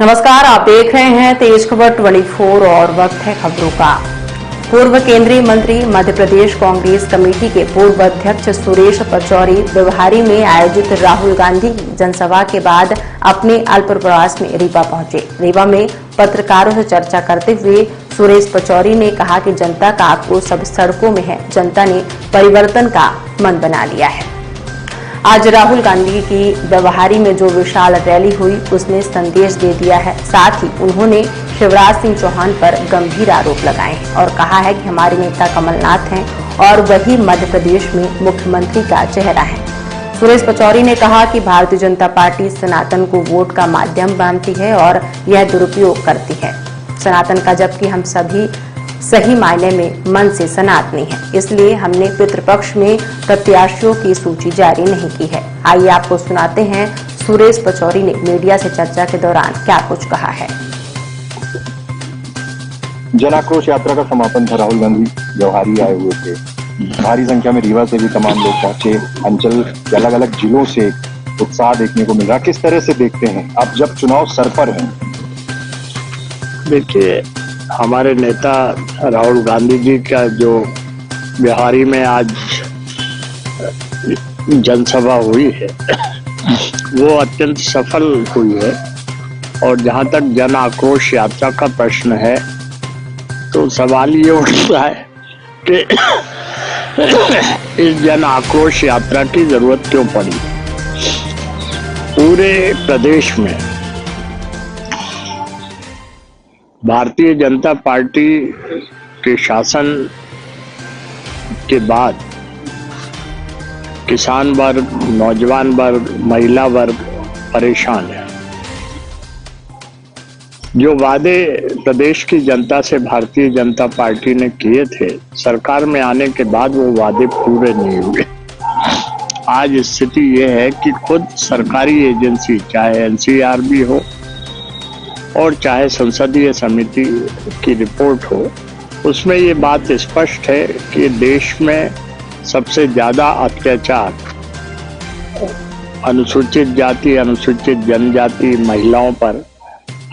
नमस्कार, आप देख रहे हैं तेज खबर 24 और वक्त है खबरों का। पूर्व केंद्रीय मंत्री, मध्य प्रदेश कांग्रेस कमेटी के पूर्व अध्यक्ष सुरेश पचौरी व्यवहारी में आयोजित राहुल गांधी जनसभा के बाद अपने अल्प प्रवास में रीवा पहुंचे। रीवा में पत्रकारों से चर्चा करते हुए सुरेश पचौरी ने कहा कि जनता का आक्रोश अब सड़कों में है, जनता ने परिवर्तन का मन बना लिया है। आज राहुल गांधी की व्यवहारी में जो विशाल रैली हुई उसने संदेश दे दिया है। साथ ही उन्होंने शिवराज सिंह चौहान पर गंभीर आरोप लगाए हैं और कहा है कि हमारे नेता कमलनाथ हैं और वही मध्य प्रदेश में मुख्यमंत्री का चेहरा है। सुरेश पचौरी ने कहा कि भारतीय जनता पार्टी सनातन को वोट का माध्यम मानती है और यह दुरुपयोग करती है सनातन का, जबकि हम सभी सही मायने में मन से सनातनी है। इसलिए हमने पितृपक्ष में प्रत्याशियों की सूची जारी नहीं की है। आइए आपको सुनाते हैं सुरेश पचौरी ने मीडिया से चर्चा के दौरान क्या कुछ कहा है। जन आक्रोश यात्रा का समापन था। राहुल गांधी व्यवहारी आए हुए थे। भारी संख्या में रीवा से भी तमाम लोग पहुंचे। अंचल के अलग अलग जिलों से उत्साह देखने को मिल रहा। किस तरह से देखते हैं आप जब चुनाव सर पर हैं? देखिए, हमारे नेता राहुल गांधी जी का जो बिहारी में आज जनसभा हुई है वो अत्यंत सफल हुई है। और जहां तक जन आक्रोश यात्रा का प्रश्न है तो सवाल ये उठता है कि इस जन आक्रोश यात्रा की जरूरत क्यों पड़ी। पूरे प्रदेश में भारतीय जनता पार्टी के शासन के बाद किसान वर्ग, नौजवान वर्ग, महिला वर्ग परेशान है। जो वादे प्रदेश की जनता से भारतीय जनता पार्टी ने किए थे, सरकार में आने के बाद वो वादे पूरे नहीं हुए। आज स्थिति ये है कि खुद सरकारी एजेंसी, चाहे एनसीआरबी हो और चाहे संसदीय समिति की रिपोर्ट हो, उसमें ये बात स्पष्ट है कि देश में सबसे ज्यादा अत्याचार अनुसूचित जाति, अनुसूचित जनजाति, महिलाओं पर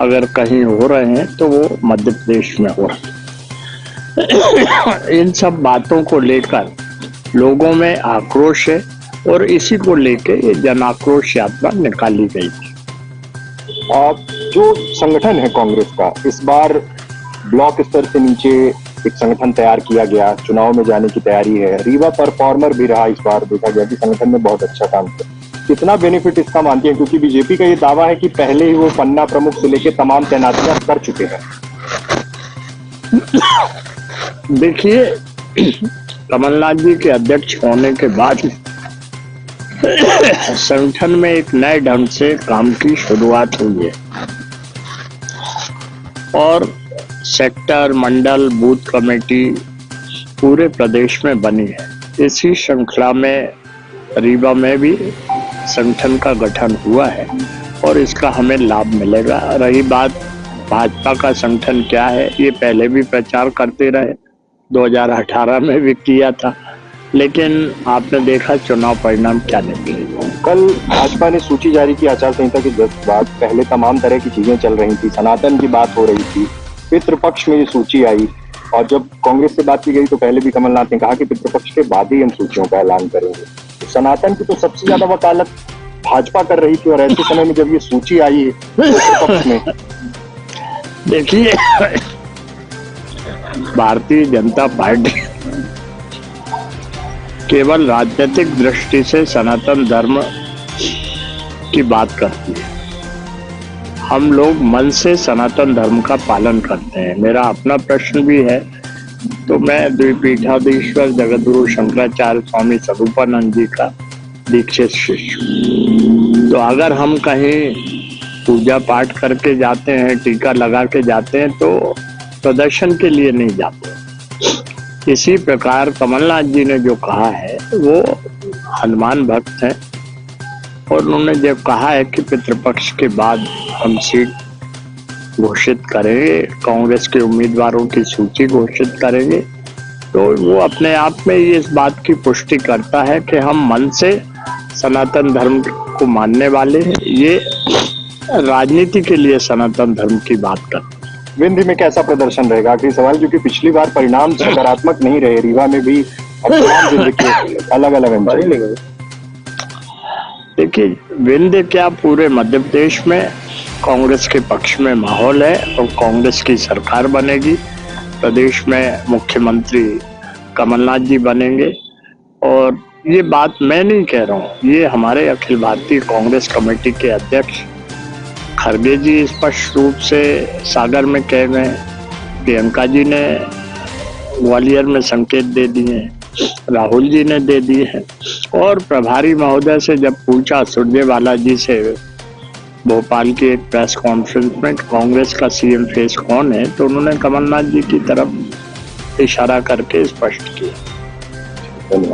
अगर कहीं हो रहे हैं तो वो मध्य प्रदेश में हो रहे हैं। इन सब बातों को लेकर लोगों में आक्रोश है और इसी को लेकर ये जन आक्रोश यात्रा निकाली गई थी। जो संगठन है कांग्रेस का, इस बार ब्लॉक स्तर से नीचे एक संगठन तैयार किया गया, चुनाव में जाने की तैयारी है। रीवा परफॉर्मर भी रहा। इस बार देखा गया कि संगठन ने बहुत अच्छा काम किया। कितना बेनिफिट इसका मानती है, क्योंकि बीजेपी का ये दावा है कि पहले ही वो पन्ना प्रमुख से लेकर तमाम तैनातियां कर चुके हैं। देखिए, कमलनाथ जी के अध्यक्ष होने के बाद संगठन में एक नए ढंग से काम की शुरुआत हुई है और सेक्टर, मंडल, बूथ कमेटी पूरे प्रदेश में बनी है। इसी श्रृंखला में रीवा में भी संगठन का गठन हुआ है और इसका हमें लाभ मिलेगा। रही बात भाजपा का संगठन क्या है, ये पहले भी प्रचार करते रहे, 2018 में भी किया था, लेकिन आपने देखा चुनाव परिणाम क्या निकले। कल भाजपा ने सूची जारी की आचार संहिता के जस्ट बाद। पहले तमाम तरह की चीजें चल रही थी, सनातन की बात हो रही थी, पितृपक्ष में ये सूची आई और जब कांग्रेस से बात की गई तो पहले भी कमलनाथ ने कहा कि पितृपक्ष के बाद ही हम सूचियों का ऐलान करेंगे। तो सनातन की तो सबसे ज्यादा वकालत भाजपा कर रही थी और ऐसे समय में जब ये सूची आई है पितृपक्ष में, देखिए, भारतीय जनता पार्टी केवल राजनीतिक दृष्टि से सनातन धर्म की बात करती है। हम लोग मन से सनातन धर्म का पालन करते हैं। मेरा अपना प्रश्न भी है, तो मैं द्विपीठाधीश्वर जगतगुरु शंकराचार्य स्वामी स्वरूपानंद जी का दीक्षित शिष्य हूं। तो अगर हम कहीं पूजा पाठ करके जाते हैं, टीका लगा के जाते हैं, तो प्रदर्शन के लिए नहीं जाते। इसी प्रकार कमलनाथ जी ने जो कहा है वो हनुमान भक्त हैं और उन्होंने जब कहा है कि पितृपक्ष के बाद हम सीट घोषित करेंगे, कांग्रेस के उम्मीदवारों की सूची घोषित करेंगे, तो वो अपने आप में ये इस बात की पुष्टि करता है कि हम मन से सनातन धर्म को मानने वाले हैं। ये राजनीति के लिए सनातन धर्म की बात करते हैं। विंध्य में कैसा प्रदर्शन रहेगा? आखिरी सवाल, क्योंकि पिछली बार परिणाम सकारात्मक नहीं रहे, रीवा में भी अब तमाम विंध्य के अलग अलग अंचल। देखिए, विंध्य क्या पूरे मध्य प्रदेश में कांग्रेस के पक्ष में माहौल है और कांग्रेस की सरकार बनेगी। प्रदेश में मुख्यमंत्री कमलनाथ जी बनेंगे और ये बात मैं नहीं कह रहा हूँ, ये हमारे अखिल भारतीय कांग्रेस कमेटी के अध्यक्ष खड़गे जी स्पष्ट रूप से सागर में कह गए, प्रियंका जी ने ग्वालियर में संकेत दे दिए, राहुल जी ने दे दिए हैं। और प्रभारी महोदय से जब पूछा सुरजेवाला जी से भोपाल की एक प्रेस कॉन्फ्रेंस में कांग्रेस का सीएम फेस कौन है, तो उन्होंने कमलनाथ जी की तरफ इशारा करके स्पष्ट किया। धन्यवाद।